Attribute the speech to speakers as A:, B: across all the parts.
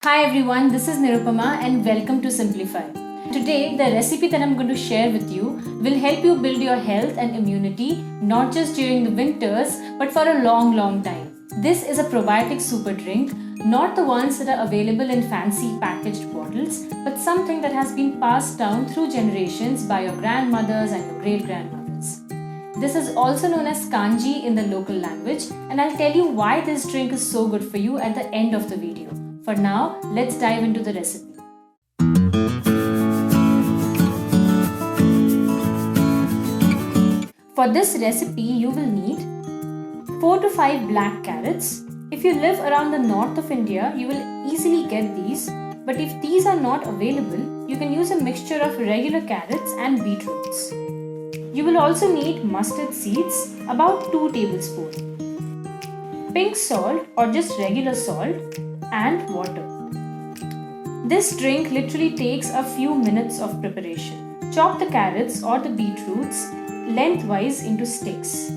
A: Hi everyone, this is Nirupama and welcome to Simplify. Today, the recipe that I'm going to share with you will help you build your health and immunity not just during the winters but for a long time. This is a probiotic super drink, not the ones that are available in fancy packaged bottles, but something that has been passed down through generations by your grandmothers and your great-grandmothers. This is also known as kanji in the local language, and I'll tell you why this drink is so good for you at the end of the video. For now, let's dive into the recipe. For this recipe, you will need 4 to 5 black carrots. If you live around the north of India, you will easily get these. But if these are not available, you can use a mixture of regular carrots and beetroots. You will also need mustard seeds, about 2 tablespoons, pink salt or just regular salt, and water. This drink literally takes a few minutes of preparation. Chop the carrots or the beetroots lengthwise into sticks.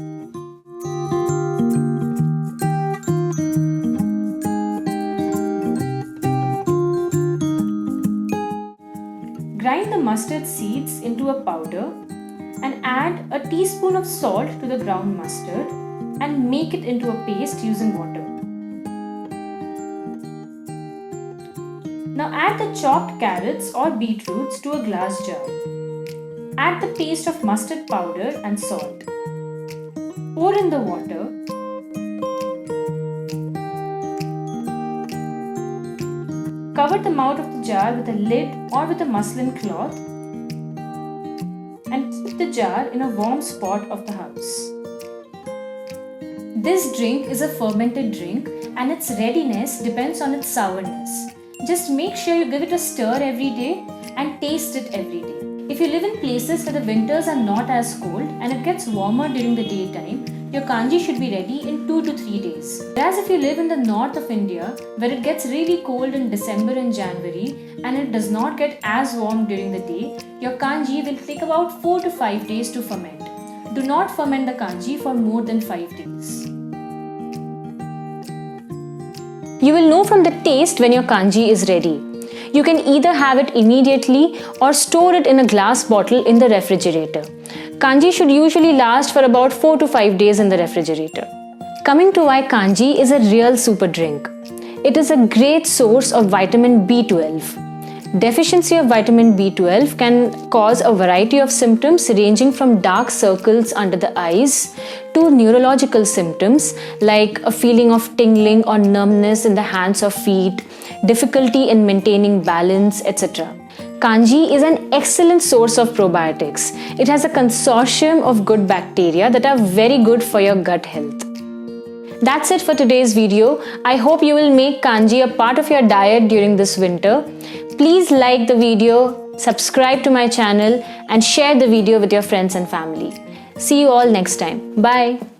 A: Grind the mustard seeds into a powder and add a teaspoon of salt to the ground mustard and make it into a paste using water. Now add the chopped carrots or beetroots to a glass jar. Add the paste of mustard powder and salt. Pour in the water. Cover the mouth of the jar with a lid or with a muslin cloth and keep the jar in a warm spot of the house. This drink is a fermented drink and its readiness depends on its sourness. Just make sure you give it a stir every day and taste it every day. If you live in places where the winters are not as cold and it gets warmer during the daytime, your kanji should be ready in 2 to 3 days. Whereas if you live in the north of India, where it gets really cold in December and January and it does not get as warm during the day, your kanji will take about 4 to 5 days to ferment. Do not ferment the kanji for more than 5 days. You will know from the taste when your kanji is ready. You can either have it immediately or store it in a glass bottle in the refrigerator. Kanji should usually last for about 4 to 5 days in the refrigerator. Coming to why kanji is a real super drink. It is a great source of vitamin B12. Deficiency of vitamin B12 can cause a variety of symptoms ranging from dark circles under the eyes to neurological symptoms like a feeling of tingling or numbness in the hands or feet, difficulty in maintaining balance, etc. Kanji is an excellent source of probiotics. It has a consortium of good bacteria that are very good for your gut health. That's it for today's video. I hope you will make kanji a part of your diet during this winter. Please like the video, subscribe to my channel, and share the video with your friends and family. See you all next time. Bye.